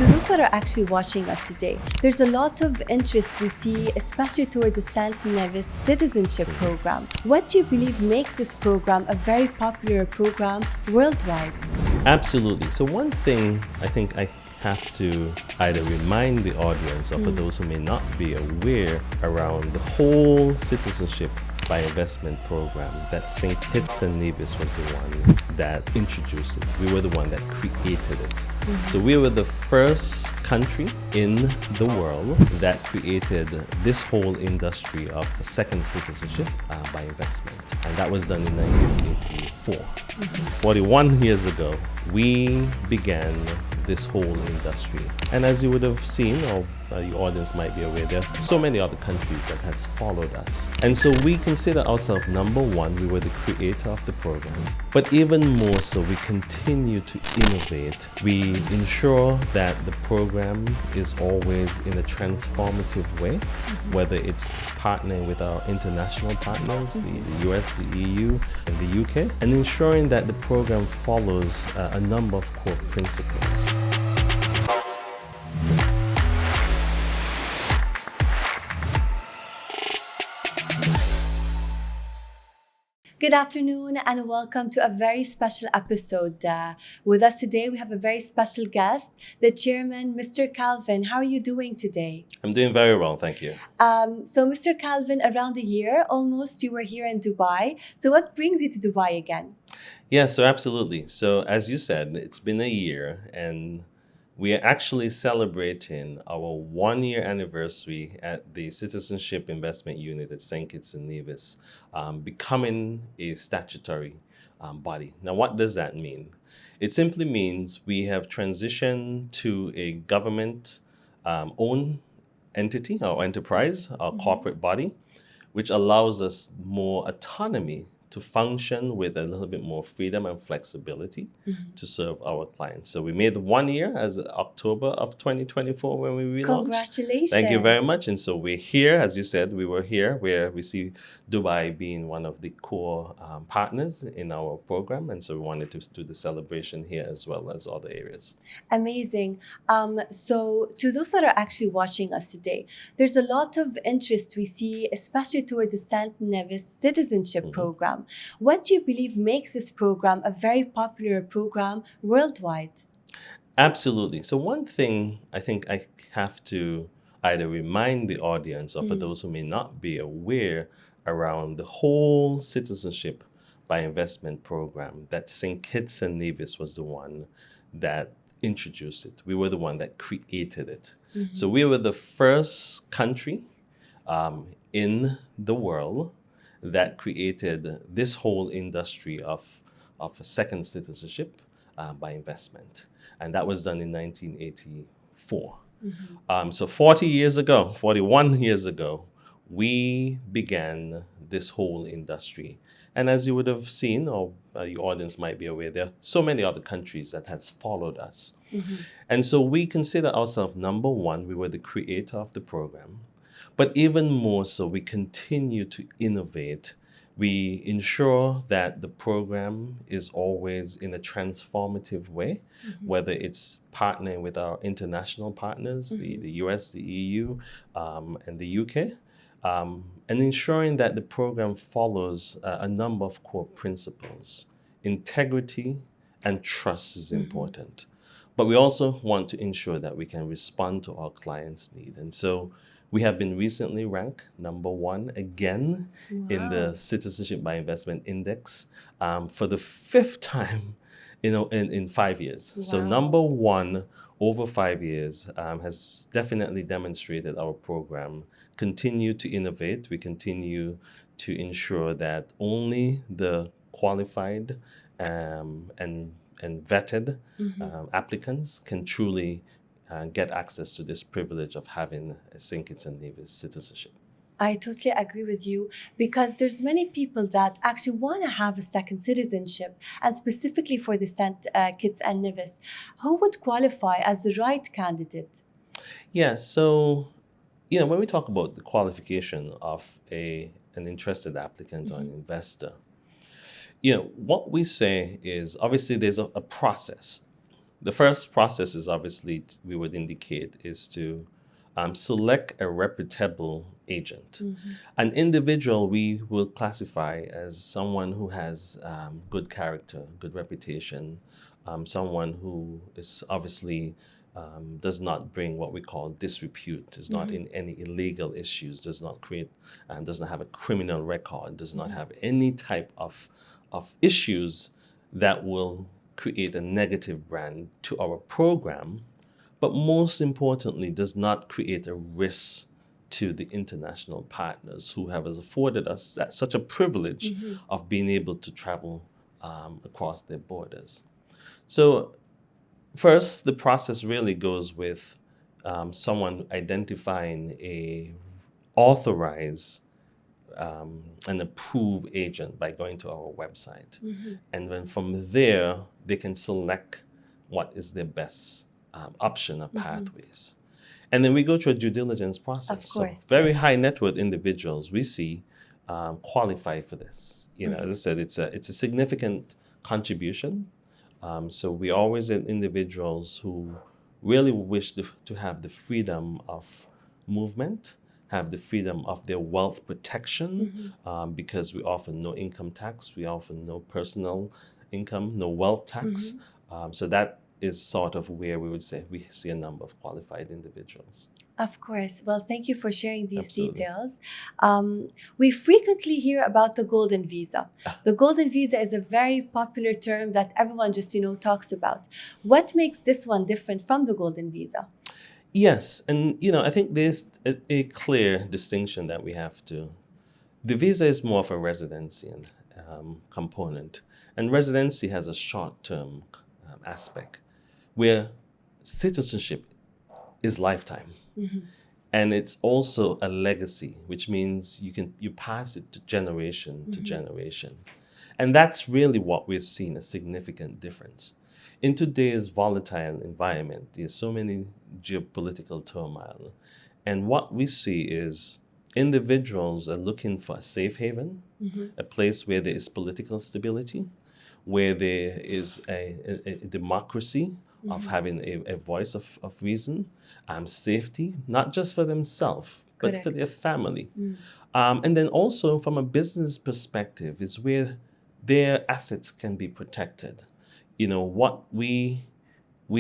To those that are actually watching us today, there's a lot of interest we see, especially towards the St. Nevis Citizenship program. What do you believe makes this program a very popular program worldwide? Absolutely. So one thing I think I have to either remind the audience or for those who may not be aware around the whole citizenship by investment program, that St. Kitts and Nevis was the one that introduced it. We were the one that created it. So we were the first country in the world that created this whole industry of second citizenship by investment. And that was done in 1984. 41 years ago, we began this whole industry. And as you would have seen, or your audience might be aware, there are so many other countries that has followed us. And so we consider ourselves number one, we were the creator of the program. But even more so, we continue to innovate. We ensure that the program is always in a transformative way, whether it's partnering with our international partners, the US, the EU, and the UK, and ensuring that the program follows a number of core principles. Good afternoon and welcome to a very special episode. With us today, we have a very special guest, the chairman, Mr. Calvin. How are you doing today? I'm doing very well, thank you. So Mr. Calvin, around a year almost, you were here in Dubai. So what brings you to Dubai again? Yeah, so absolutely. So as you said, it's been a year and we are actually celebrating our 1-year anniversary at the Citizenship Investment Unit at St. Kitts and Nevis, becoming a statutory body. Now, what does that mean? It simply means we have transitioned to a government-owned entity or enterprise, or corporate body, which allows us more autonomy to function with a little bit more freedom and flexibility to serve our clients. So we made 1 year as October of 2024 when we relaunched. Congratulations. Thank you very much. And so we're here, as you said, we were here where we see Dubai being one of the core partners in our program. And so we wanted to do the celebration here as well as other areas. Amazing. So to those that are actually watching us today, there's a lot of interest we see, especially towards the St. Nevis Citizenship program. What do you believe makes this program a very popular program worldwide? Absolutely. So one thing I think I have to either remind the audience or for those who may not be aware around the whole citizenship by investment program, that St. Kitts and Nevis was the one that introduced it. We were the one that created it. So we were the first country in the world that created this whole industry of second citizenship by investment. And that was done in 1984. So 41 years ago, we began this whole industry. And as you would have seen, or your audience might be aware, there are so many other countries that has followed us. And so we consider ourselves number one, we were the creator of the program. But even more so, we continue to innovate. We ensure that the program is always in a transformative way, whether it's partnering with our international partners, the US, the EU, and the UK, and ensuring that the program follows a number of core principles. Integrity and trust is important. But we also want to ensure that we can respond to our clients' need. And so we have been recently ranked number one again in the Citizenship by Investment Index for the 5th time in 5 years. So number one over 5 years has definitely demonstrated our program continue to innovate. We continue to ensure that only the qualified and vetted applicants can truly get access to this privilege of having a St. Kitts and Nevis citizenship. I totally agree with you, because there's many people that actually want to have a second citizenship, and specifically for the St. Kitts and Nevis. Who would qualify as the right candidate? Yeah, so when we talk about the qualification of an interested applicant or an investor, what we say is obviously there's a process. the first process is obviously, we would indicate, is to select a reputable agent. An individual we will classify as someone who has good character, good reputation, someone who is obviously does not bring what we call disrepute, is not in any illegal issues, does not create, does not have a criminal record, does not have any type of issues that will create a negative brand to our program, but most importantly, does not create a risk to the international partners who have afforded us such a privilege of being able to travel across their borders. So first, the process really goes with someone identifying a authorized an approved agent by going to our website. And then from there, they can select what is their best option or pathways. And then we go through a due diligence process. Of course, So very high net worth individuals we see qualify for this. You know, as I said, it's a significant contribution. So we always have individuals who really wish to have the freedom of movement, have the freedom of their wealth protection, because we offer no income tax, we offer no personal income, no wealth tax. So that is sort of where we would say we see a number of qualified individuals. Of course. Well, thank you for sharing these Absolutely. details. We frequently hear about the golden visa. The golden visa is a very popular term that everyone just, talks about. What makes this one different from the golden visa? Yes, and I think there's a clear distinction that we have to. The visa is more of a residency component, and residency has a short-term aspect, where citizenship is lifetime, and it's also a legacy, which means you pass it to generation to generation, and that's really what we're seeing, a significant difference. In today's volatile environment, there's so many geopolitical turmoil. And what we see is individuals are looking for a safe haven, a place where there is political stability, where there is a democracy of having a voice of reason, safety, not just for themselves, but for their family. And then also from a business perspective is where their assets can be protected. What we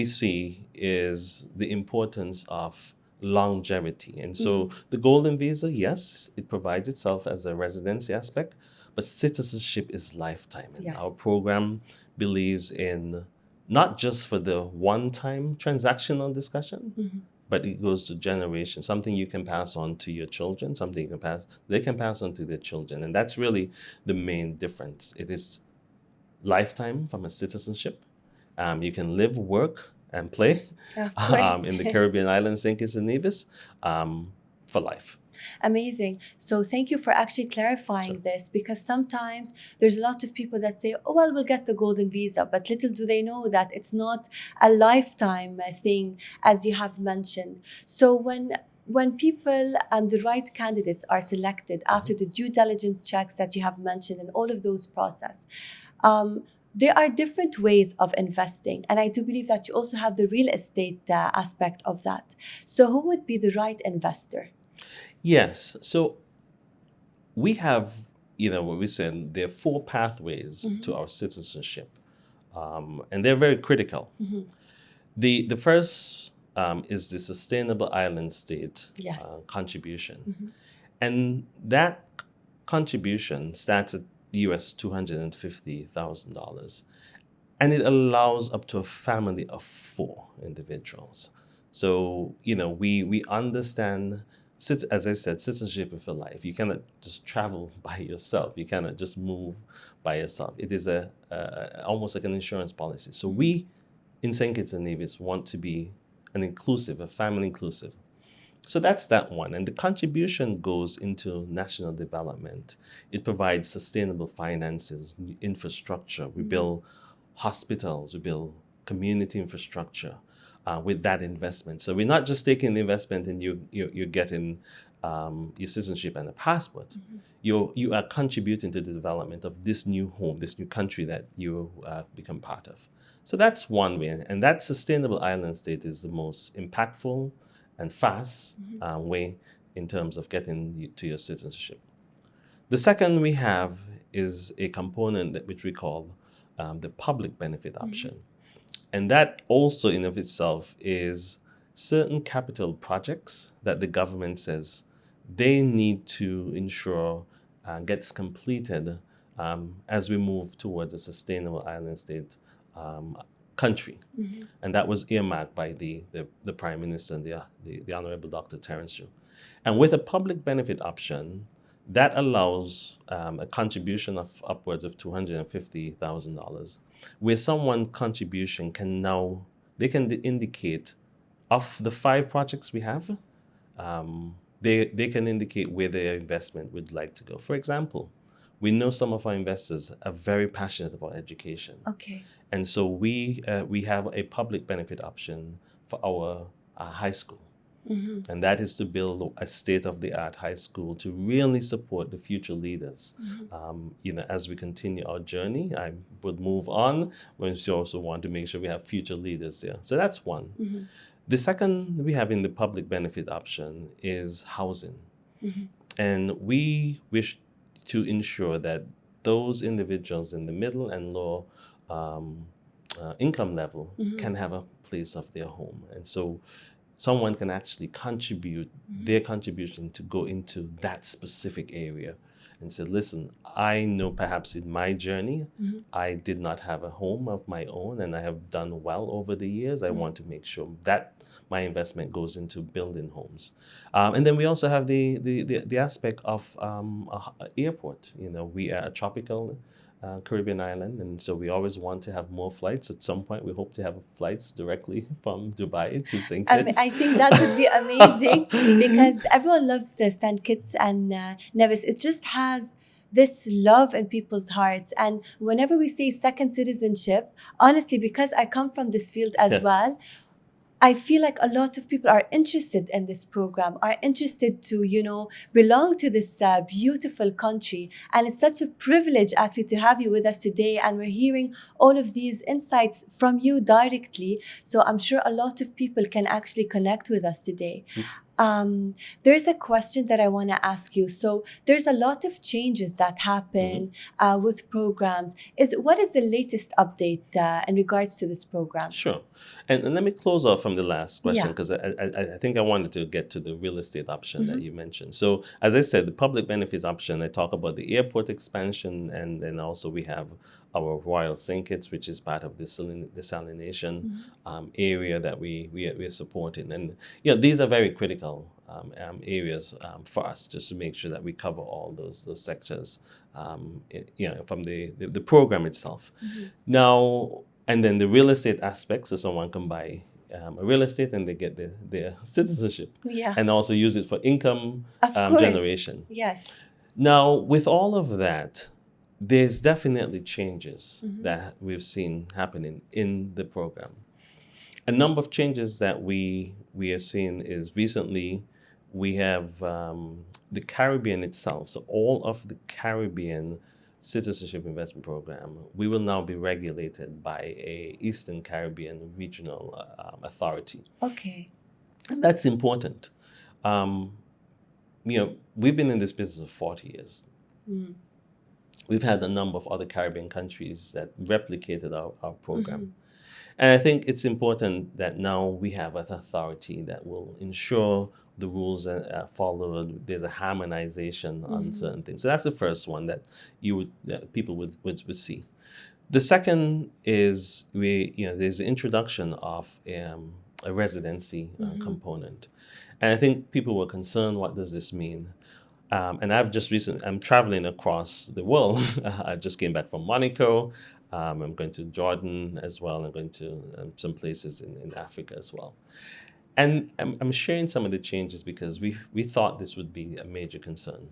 see is the importance of longevity. And so the golden visa, yes, it provides itself as a residency aspect, but citizenship is lifetime. And our program believes in not just for the one-time transactional discussion, but it goes to generations, something you can pass on to your children, something they can pass on to their children. And that's really the main difference. It is lifetime from a citizenship. You can live, work, and play in the Caribbean islands, St. Kitts and Nevis, for life. Amazing. So thank you for actually clarifying this, because sometimes there's a lot of people that say, oh, well, we'll get the golden visa, but little do they know that it's not a lifetime thing, as you have mentioned. So when people and the right candidates are selected after the due diligence checks that you have mentioned and all of those process, there are different ways of investing. And I do believe that you also have the real estate aspect of that. So who would be the right investor? Yes. So we have, what we said, there are 4 pathways to our citizenship. And they're very critical. The first is the Sustainable Island State contribution. And that contribution starts at US $250,000. And it allows up to a family of 4 individuals. So, we understand, as I said, citizenship is for life. You cannot just travel by yourself. You cannot just move by yourself. It is almost like an insurance policy. So we, in St. Kitts and Nevis, want to be a family inclusive. So that's that one. And the contribution goes into national development. It provides sustainable finances, infrastructure. We build hospitals, we build community infrastructure with that investment. So we're not just taking the investment and you're getting your citizenship and a passport. You are contributing to the development of this new home, this new country that you become part of. So that's one way. And that sustainable island state is the most impactful and fast way in terms of getting you to your citizenship. The second we have is a component that which we call the public benefit option. And that also in of itself is certain capital projects that the government says they need to ensure gets completed as we move towards a sustainable island state country. And that was earmarked by the Prime Minister and the Honorable Dr. Terence Chu. And with a public benefit option, that allows a contribution of upwards of $250,000, where someone contribution can now, they can indicate of the 5 projects we have, they can indicate where their investment would like to go. For example, we know some of our investors are very passionate about education. Okay. And so we have a public benefit option for our high school. And that is to build a state-of-the-art high school to really support the future leaders. As we continue our journey, I would move on, but we also want to make sure we have future leaders there. So that's one. The second we have in the public benefit option is housing. And we wish to ensure that those individuals in the middle and low income level can have a place of their home. And so someone can actually contribute their contribution to go into that specific area and say, listen, I know perhaps in my journey, I did not have a home of my own and I have done well over the years. I want to make sure that my investment goes into building homes. And then we also have the aspect of airport. We are a tropical Caribbean island, and so we always want to have more flights. At some point, we hope to have flights directly from Dubai to St. Kitts. I think that would be amazing because everyone loves St. Kitts and Nevis. It just has this love in people's hearts. And whenever we say second citizenship, honestly, because I come from this field as well, I feel like a lot of people are interested in this program, are interested to, belong to this beautiful country. And it's such a privilege actually to have you with us today. And we're hearing all of these insights from you directly. So I'm sure a lot of people can actually connect with us today. There's a question that I want to ask you. So there's a lot of changes that happen with programs. What is the latest update in regards to this program? Sure. And let me close off from the last question because I think I wanted to get to the real estate option that you mentioned. So as I said, the public benefits option, I talk about the airport expansion, and then also we have our Royal St. Kitts, which is part of the desalination area that we're supporting. And these are very critical areas for us, just to make sure that we cover all those sectors from the program itself. Now, and then the real estate aspects, so someone can buy a real estate and they get their citizenship and also use it for income generation. Yes. Now, with all of that, there's definitely changes that we've seen happening in the program. A number of changes that we are seeing is recently we have the Caribbean itself. So all of the Caribbean Citizenship Investment Program, we will now be regulated by a Eastern Caribbean regional authority. Okay. And that's important. We've been in this business for 40 years. We've had a number of other Caribbean countries that replicated our program. And I think it's important that now we have an authority that will ensure the rules are followed. There's a harmonization on certain things. So that's the first one that people would see. The second is there's the introduction of a residency component. And I think people were concerned, what does this mean? And I'm traveling across the world. I just came back from Monaco. I'm going to Jordan as well. I'm going to some places in Africa as well. And I'm sharing some of the changes because we thought this would be a major concern.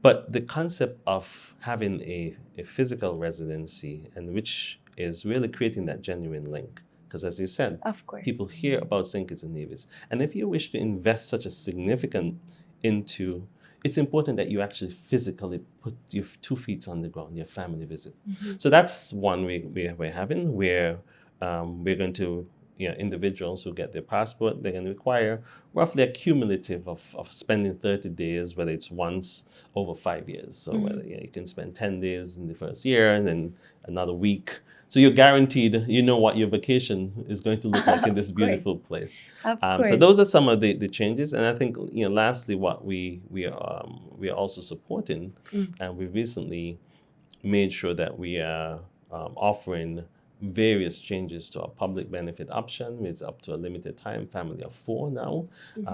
But the concept of having a physical residency, and which is really creating that genuine link. Because as you said, of course, people hear about St. Kitts and Nevis. And if you wish to invest such a significant into, it's important that you actually physically put your 2 feet on the ground, your family visit. So that's one we're having, where we're going to, individuals who get their passport, they're going to require roughly a cumulative of spending 30 days, whether it's once over 5 years. So whether you can spend 10 days in the first year and then another week. So you're guaranteed, you know what your vacation is going to look like in this beautiful place. Of So course. those are some of the changes. And I think, lastly, what we are also supporting, and we've recently made sure that we are offering various changes to our public benefit option. It's up to a limited time, family of 4 now.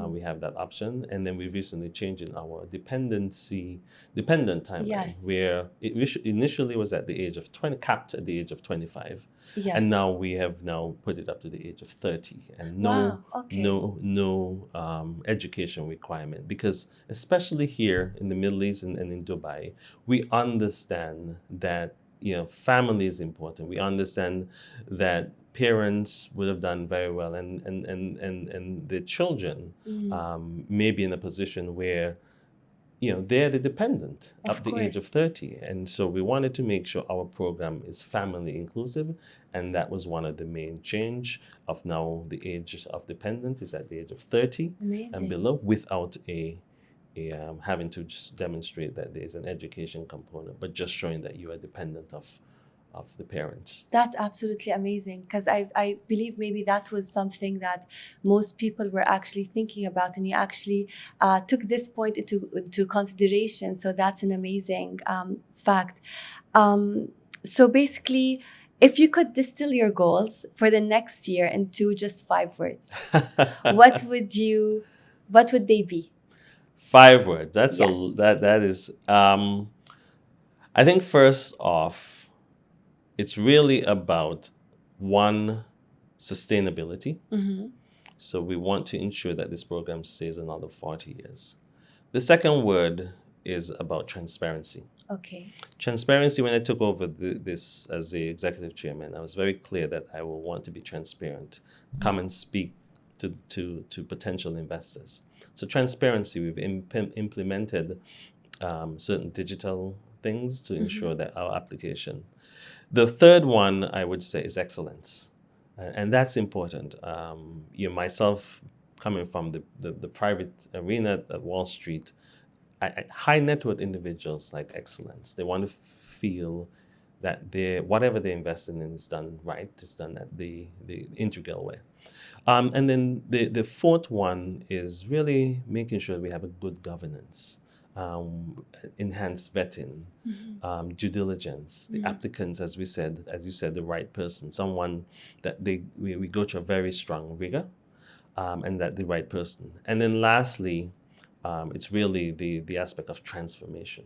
We have that option. And then we recently changed in our dependent timeline, Yes. where it initially was at the age of 20, capped at the age of 25. Yes. And now we have now put it up to the age of 30, and Wow, okay. no education requirement, because especially here in the Middle East and in Dubai, we understand that family is important. We understand that parents would have done very well, and the children may be in a position where they're the dependent Of up the age of course. 30. And so we wanted to make sure our program is family inclusive, and that was one of the main change of now the age of dependent is at the age of 30 Amazing. and below, without having to just demonstrate that there's an education component, but just showing that you are dependent of the parents. That's absolutely amazing, because I believe maybe that was something that most people were actually thinking about, and you actually took this point into consideration. So that's an amazing fact. So basically, if you could distill your goals for the next year into just 5 words, what would they be? 5 words. That's Yes. that is. I think first off, it's really about one, sustainability. So we want to ensure that this program stays another 40 years. The second word is about transparency. Okay. Transparency, when I took over this as the executive chairman, I was very clear that I will want to be transparent, come and speak to potential investors. So transparency, we've implemented certain digital things to ensure that our application. The third one, I would say, is excellence. And that's important. Myself, coming from the private arena at Wall Street, high net worth individuals like excellence. They want to feel that whatever they invest in is done right, is done at the integral way. And then the fourth one is really making sure we have a good governance, enhanced vetting, due diligence, the applicants, as you said, the right person, someone that we go to a very strong rigor, and that the right person. And then lastly, it's really the aspect of transformation.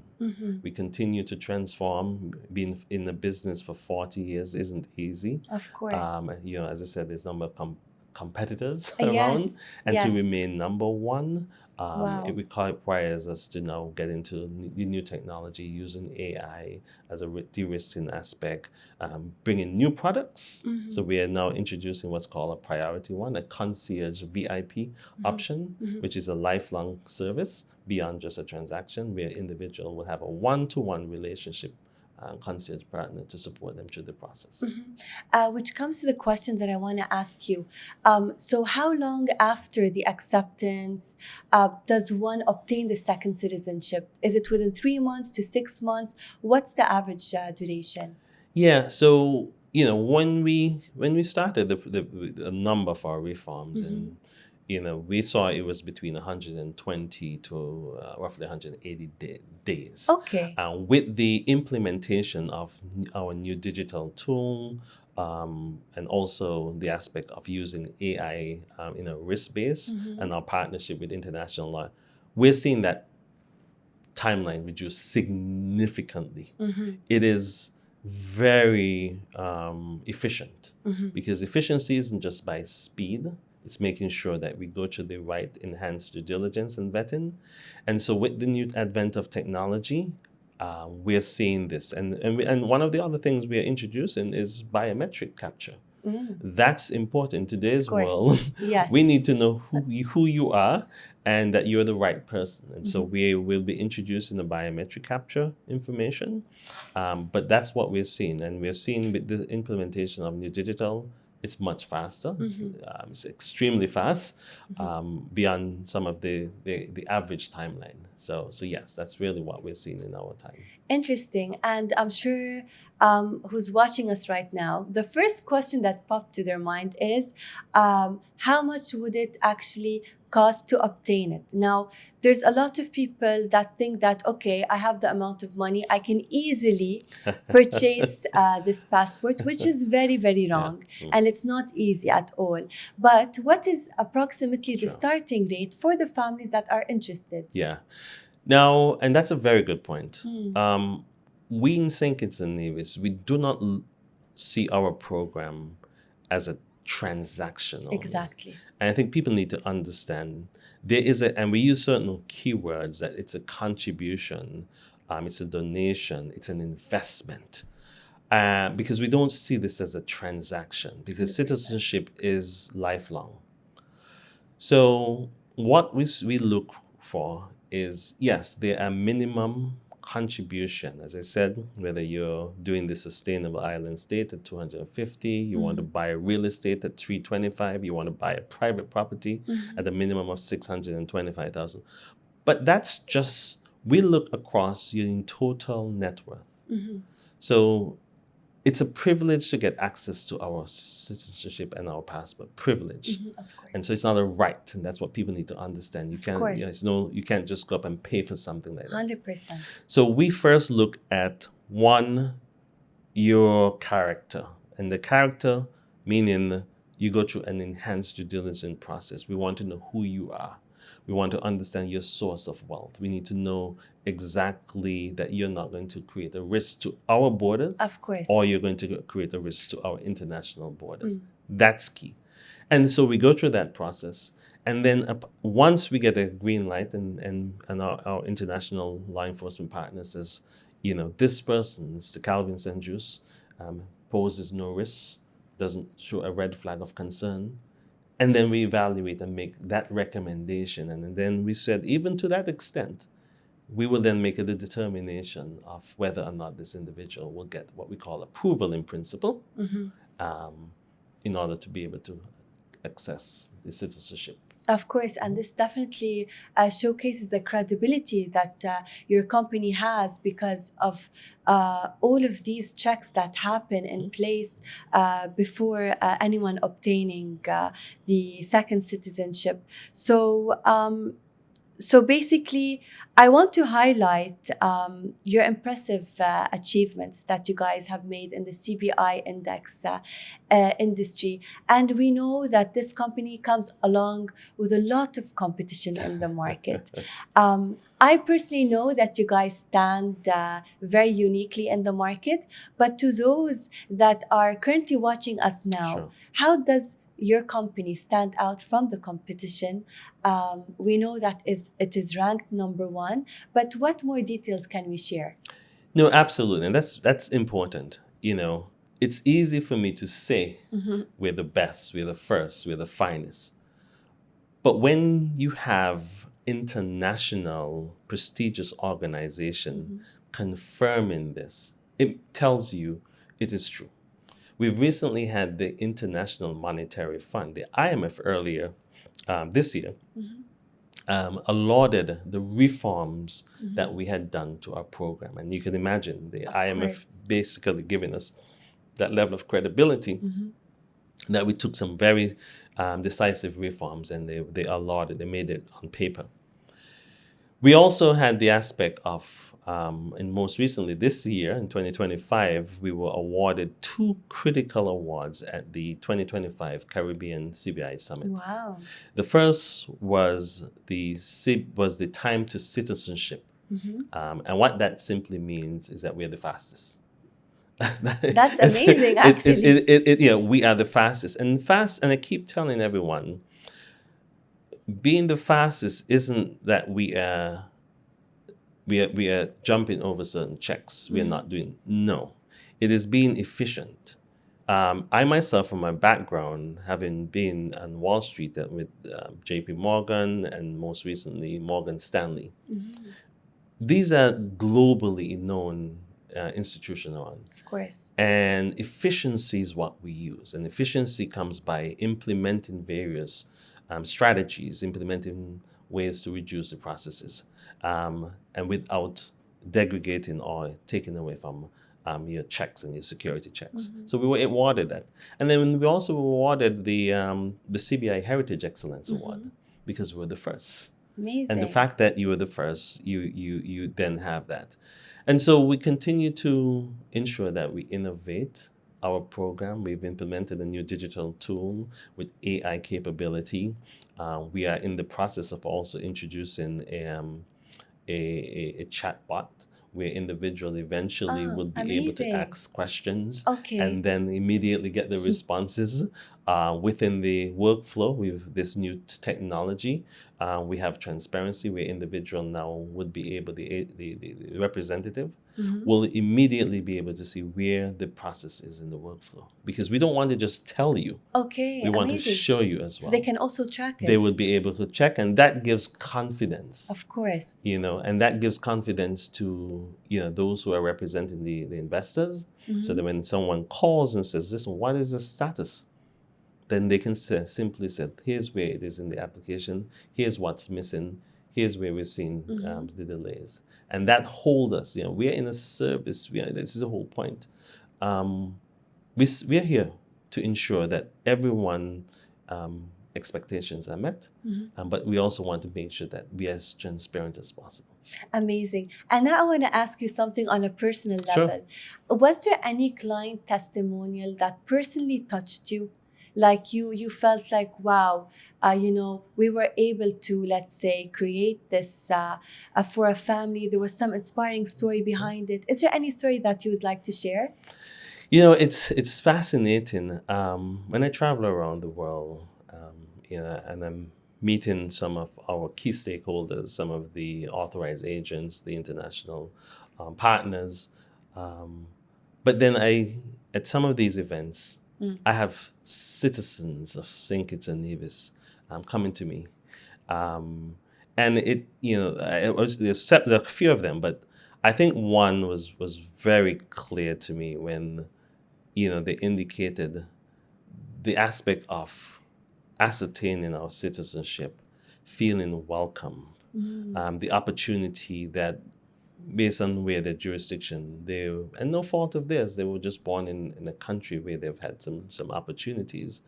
We continue to transform. Being in the business for 40 years isn't easy. Of course. As I said, there's a number of competitors Yes, around, and yes. to remain number one, Wow. it requires us to now get into new technology, using AI as a de-risking aspect, bringing new products. So we are now introducing what's called a priority one, a concierge VIP option, which is a lifelong service beyond just a transaction, where individual will have a one-to-one relationship concierge partner to support them through the process. Which comes to the question that I want to ask you. So how long after the acceptance does one obtain the second citizenship? Is it within 3 months to 6 months? What's the average duration? Yeah, so when we started the number for our reforms, and we saw it was between 120 to roughly 180 days. Okay. With the implementation of our new digital tool, and also the aspect of using AI in a risk base, and our partnership with international law, we're seeing that timeline reduce significantly. It is very efficient, because efficiency isn't just by speed. It's making sure that we go to the right enhanced due diligence and vetting. And so with the new advent of technology, we're seeing this. And one of the other things we are introducing is biometric capture. That's important in today's Of course. world. Yes. We need to know who you are and that you're the right person. And so we will be introducing the biometric capture information. But that's what we're seeing. And we're seeing with the implementation of new digital It's much faster. It's extremely fast, beyond some of the average timeline. So yes, that's really what we're seeing in our time. Interesting. And I'm sure who's watching us right now, the first question that popped to their mind is how much would it actually cost to obtain it? Now, there's a lot of people that think that, okay, I have the amount of money, I can easily purchase this passport, which is very, very wrong. And it's not easy at all. But what is approximately the starting rate for the families that are interested? Yeah. Now, and that's a very good point. We in St. Kitts and Nevis, we do not see our program as a transaction only. Exactly. And I think people need to understand there is and we use certain keywords that it's a contribution, it's a donation, it's an investment. Because we don't see this as a transaction, because 100%. Citizenship is lifelong. So what we look for is, yes, there are minimum contribution. As I said, whether you're doing the sustainable island state at 250, you want to buy a real estate at 325, you want to buy a private property at a minimum of 625,000. But that's just, we look across your total net worth. So it's a privilege to get access to our citizenship and our passport. Privilege. Of course. And so it's not a right, and that's what people need to understand. You can't, course. you can't just go up and pay for something like that. 100%. So we first look at one, your character, and the character meaning you go through an enhanced due diligence process. We want to know who you are. We want to understand your source of wealth. We need to know exactly that you're not going to create a risk to our borders, Of course. or you're going to create a risk to our international borders. That's key. And so we go through that process. And then once we get a green light and our international law enforcement partner says, this person, Mr. Calvin St. Juste, poses no risk, doesn't show a red flag of concern, and then we evaluate and make that recommendation. And then we said, even to that extent, we will then make a determination of whether or not this individual will get what we call approval in principle, in order to be able to access the citizenship. Of course, and this definitely showcases the credibility that your company has because of all of these checks that happen in place before anyone obtaining the second citizenship. So basically, I want to highlight your impressive achievements that you guys have made in the CBI index industry. And we know that this company comes along with a lot of competition in the market. I personally know that you guys stand very uniquely in the market, but to those that are currently watching us now, how does your company stand out from the competition? We know that it is ranked number 1, but what more details can we share? No, absolutely. And that's important. It's easy for me to say we're the best, we're the first, we're the finest. But when you have international prestigious organization confirming this, it tells you it is true. We've recently had the International Monetary Fund, the IMF, earlier this year, lauded the reforms that we had done to our program. And you can imagine the IMF basically giving us that level of credibility that we took some very decisive reforms, and they lauded, they made it on paper. We also had the aspect of, and most recently this year, in 2025, we were awarded 2 critical awards at the 2025 Caribbean CBI Summit. Wow. The first was the time to citizenship. And what that simply means is that we're the fastest. That's amazing, actually. We are the fastest. And I keep telling everyone, being the fastest isn't that we are jumping over certain checks. We are not doing. No, it is being efficient. I myself, from my background, having been on Wall Street with J.P. Morgan and most recently Morgan Stanley, these are globally known institution on. Of course. And efficiency is what we use. And efficiency comes by implementing various strategies, implementing ways to reduce the processes, and without degrading or taking away from your checks and your security checks. So we were awarded that. And then we also awarded the CBI Heritage Excellence Award because we were the first. Amazing. And the fact that you were the first, you then have that. And so we continue to ensure that we innovate our program. We've implemented a new digital tool with AI capability. We are in the process of also introducing a chatbot where individual eventually will be able to amazing. ask questions Okay. and then immediately get the responses within the workflow with this new technology. We have transparency where individual now would be able, the representative will immediately be able to see where the process is in the workflow. Because we don't want to just tell you. Okay. We want to amazing. show you as So well. they can also track it. They would be able to check, and that gives confidence. Of course. You know, and that gives confidence to, you know, those who are representing the investors. So that when someone calls and says, listen, what is the status? Then they can simply say, here's where it is in the application, here's what's missing, here's where we're seeing the delays. And that hold us, you know, we're in a service, this is the whole point. We're here to ensure that everyone expectations are met, but we also want to make sure that we're as transparent as possible. Amazing. And now I want to ask you something on a personal Sure. level. Was there any client testimonial that personally touched you? Like you felt like, wow, you know, we were able to, let's say, create this for a family. There was some inspiring story behind it. Is there any story that you would like to share? You know, it's fascinating. When I travel around the world, you know, and I'm meeting some of our key stakeholders, some of the authorized agents, the international partners. But then at some of these events, I have citizens of St. Kitts and Nevis coming to me. And it, you know, there's a few of them, but I think one was very clear to me when, you know, they indicated the aspect of ascertaining our citizenship, feeling welcome, the opportunity that based on where their jurisdiction, and no fault of theirs, they were just born in a country where they've had some opportunities.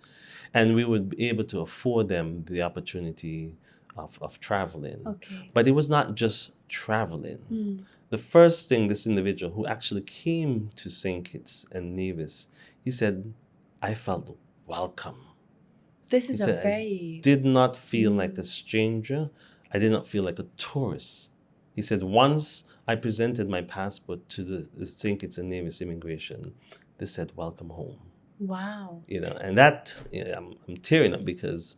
And we would be able to afford them the opportunity of traveling. Okay. But it was not just traveling. The first thing this individual who actually came to St. Kitts and Nevis, he said, I felt welcome. This is He said, I did not feel like a stranger. I did not feel like a tourist. He said, once I presented my passport to the St. Kitts and Nevis immigration, they said, welcome home. Wow. You know, and that, you know, I'm tearing up because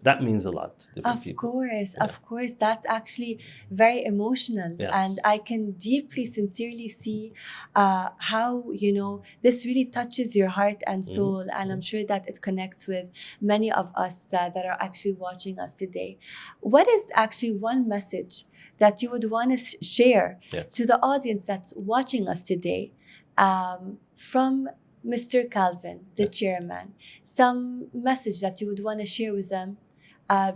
that means a lot to different people. Of course, that's actually very emotional. Yes. And I can deeply, sincerely see how, you know, this really touches your heart and soul. And I'm sure that it connects with many of us that are actually watching us today. What is actually one message that you would want to share Yes. to the audience that's watching us today from Mr. Calvin, the chairman? Some message that you would want to share with them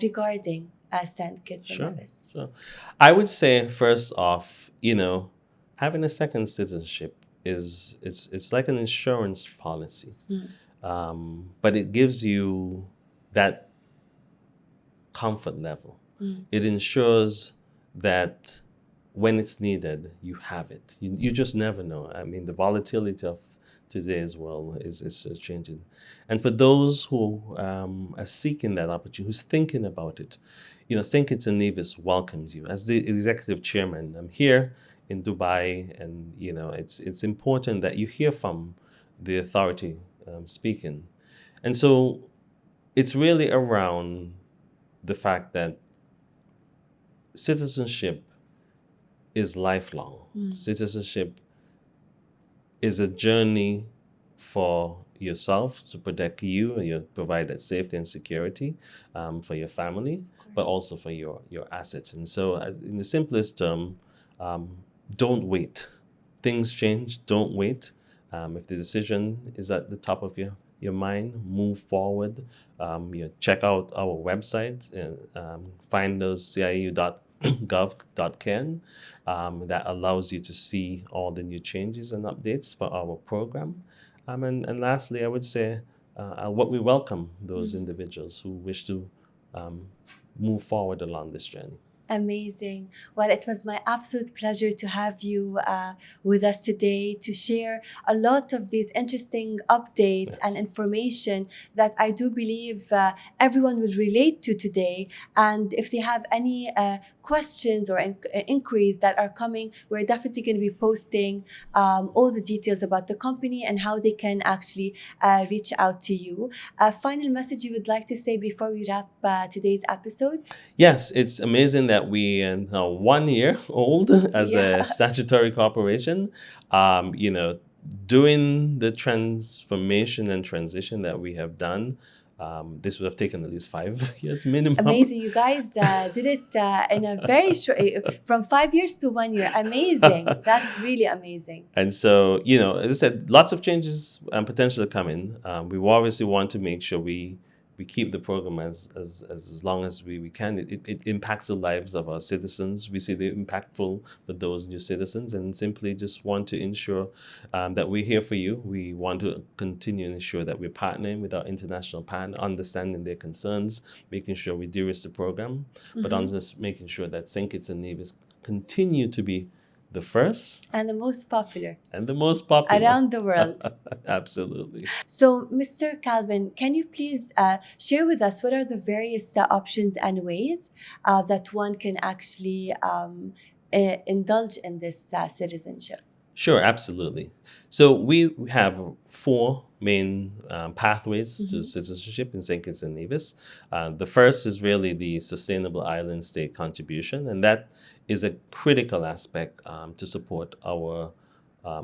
regarding St. Kitts and Nevis? Sure. I would say first off, you know, having a second citizenship it's like an insurance policy, but it gives you that comfort level. It ensures that when it's needed, you have it. You just never know. I mean, the volatility of today's world is changing. And for those who are seeking that opportunity, who's thinking about it, you know, St. Kitts and Nevis welcomes you. As the executive chairman, I'm here in Dubai, and, you know, it's important that you hear from the authority speaking. And so it's really around the fact that citizenship is lifelong. Citizenship is a journey for yourself to protect you and you provide that safety and security for your family, but also for your assets. And so in the simplest term, don't wait things change. Don't wait. If the decision is at the top of your mind, move forward. Check out our website, find those ciu.gov.ken, that allows you to see all the new changes and updates for our program. And lastly, I would say what we welcome those individuals who wish to move forward along this journey. Amazing. Well, it was my absolute pleasure to have you with us today to share a lot of these interesting updates and information that I do believe everyone will relate to today. And if they have any questions or inquiries that are coming, we're definitely going to be posting all the details about the company and how they can actually reach out to you. A final message you would like to say before we wrap today's episode? Yes, it's amazing that we are now 1 year old as a statutory corporation. Doing the transformation and transition that we have done, this would have taken at least 5 years minimum. Amazing. You guys did it in a very short, from 5 years to 1 year. Amazing. That's really amazing. And so, as I said, lots of changes and potential coming. We obviously want to make sure we keep the program as long as we can. It impacts the lives of our citizens. We see the impactful for those new citizens, and simply just want to ensure that we're here for you. We want to continue to ensure that we're partnering with our international partner, understanding their concerns, making sure we de-risk the program, but on just making sure that St. Kitts and Nevis continue to be the first and the most popular around the world. Absolutely. So, Mr. Calvin, can you please share with us what are the various options and ways that one can actually indulge in this citizenship? Sure, absolutely. So we have 4 main pathways to citizenship in St. Kitts and Nevis. The first is really the Sustainable Island State Contribution, and that is a critical aspect to support our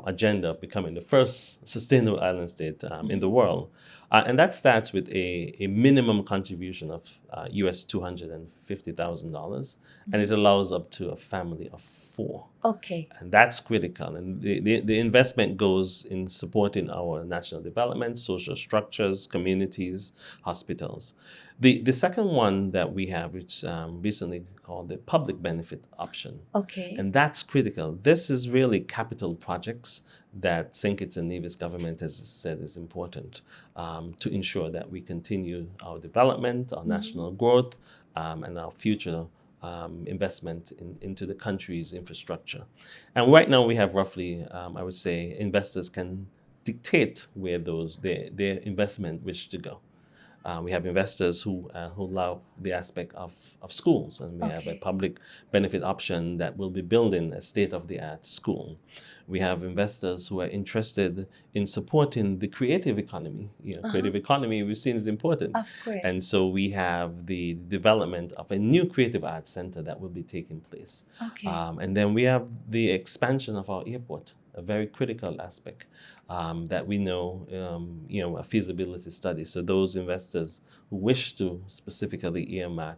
agenda of becoming the first sustainable island state in the world. And that starts with a minimum contribution of US $250,000, and it allows up to a family of 4. Okay. And that's critical. And the investment goes in supporting our national development, social structures, communities, hospitals. The second one that we have, which recently called the public benefit option. Okay. And that's critical. This is really capital projects that St. Kitts and Nevis government has said is important to ensure that we continue our development, our national growth, and our future investment into the country's infrastructure. And right now we have roughly, I would say, investors can dictate where their investment wish to go. We have investors who love the aspect of schools, and we have a public benefit option that will be building a state-of-the-art school. We have investors who are interested in supporting the creative economy. Creative economy we've seen is important. Of course. And so we have the development of a new creative arts center that will be taking place. Okay. And then we have the expansion of our airport, a very critical aspect that we know, a feasibility study. So those investors who wish to specifically earmark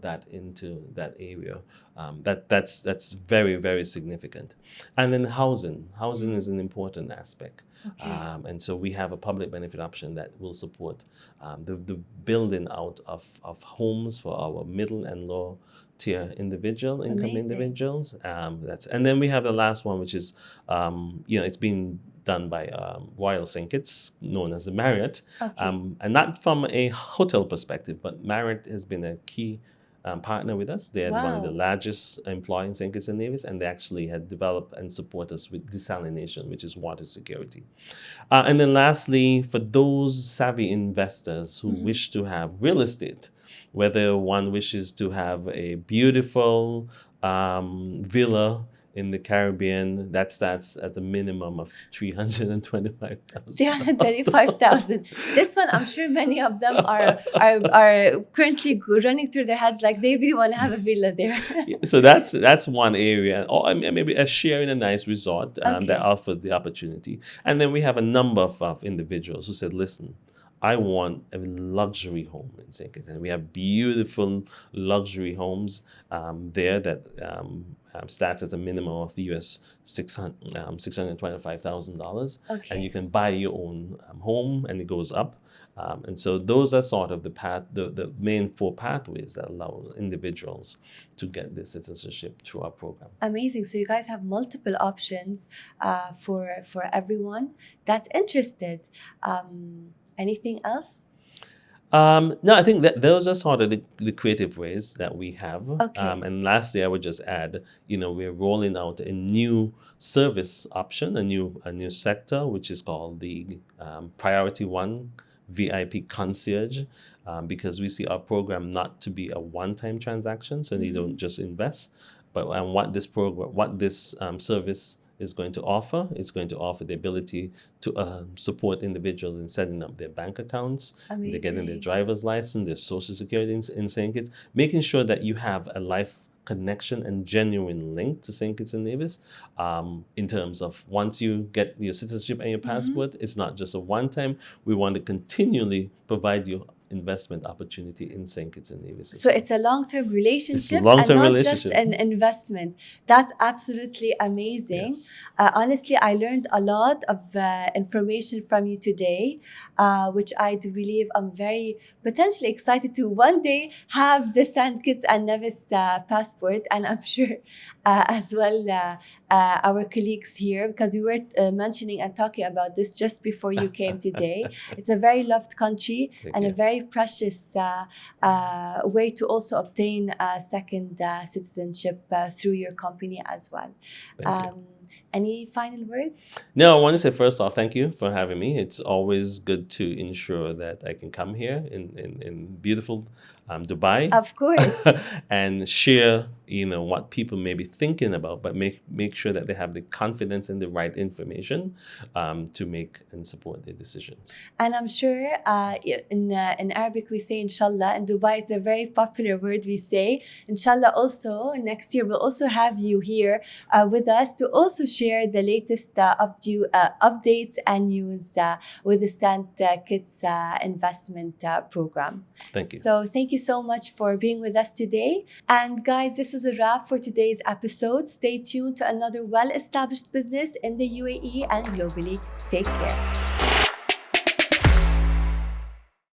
that into that area, that's very, very significant. And then housing is an important aspect. Okay. And so we have a public benefit option that will support the building out of homes for our middle and low tier income individuals. And then we have the last one, which is it's being done by Royal St. Kitts, known as the Marriott, and not from a hotel perspective, but Marriott has been a key partner with us. They're one of the largest employers in St. Kitts and Nevis, and they actually had developed and support us with desalination, which is water security. And then lastly, for those savvy investors who wish to have real estate, whether one wishes to have a beautiful villa in the Caribbean, that starts at a minimum of $325,000. $325,000. This one, I'm sure many of them are currently running through their heads like they really want to have a villa there. So that's one area, or maybe a share in a nice resort that offers the opportunity. And then we have a number of individuals who said, listen, I want a luxury home in St. Kitts. And we have beautiful luxury homes there that starts at a minimum of $625,000, Okay. and you can buy your own home, and it goes up. And so those are sort of the main 4 pathways that allow individuals to get their citizenship through our program. Amazing. So you guys have multiple options for everyone that's interested. Anything else? No, I think that those are sort of the creative ways that we have. Okay. And lastly, I would just add, we're rolling out a new service option, a new sector, which is called the Priority 1 VIP Concierge, because we see our program not to be a one-time transaction, so you don't just invest, but what this service is going to offer. It's going to offer the ability to support individuals in setting up their bank accounts, they're getting their driver's license, their social security in St. Kitts, making sure that you have a life connection and genuine link to St. Kitts and Nevis, in terms of once you get your citizenship and your passport, it's not just a one-time. We want to continually provide you investment opportunity in St. Kitts and Nevis. So it's a long-term relationship, It's a long-term and not relationship. just an investment. That's absolutely amazing. Yes. Honestly, I learned a lot of information from you today, which I do believe I'm very potentially excited to one day have the St. Kitts and Nevis passport, and I'm sure as well our colleagues here, because we were mentioning and talking about this just before you came today. It's a very loved country and a very precious way to also obtain a second citizenship through your company as well. Thank you. Any final words? No, I want to say first off, thank you for having me. It's always good to ensure that I can come here in beautiful Dubai. Of course. And share, what people may be thinking about, but make sure that they have the confidence and the right information to make and support their decisions. And I'm sure in Arabic we say inshallah. In Dubai it's a very popular word we say. Inshallah also next year we'll also have you here with us to also share the latest updates and news with the St. Kitts investment program. Thank you. So thank you so much for being with us today. And guys, this was a wrap for today's episode. Stay tuned to another well-established business in the UAE and globally. Take care.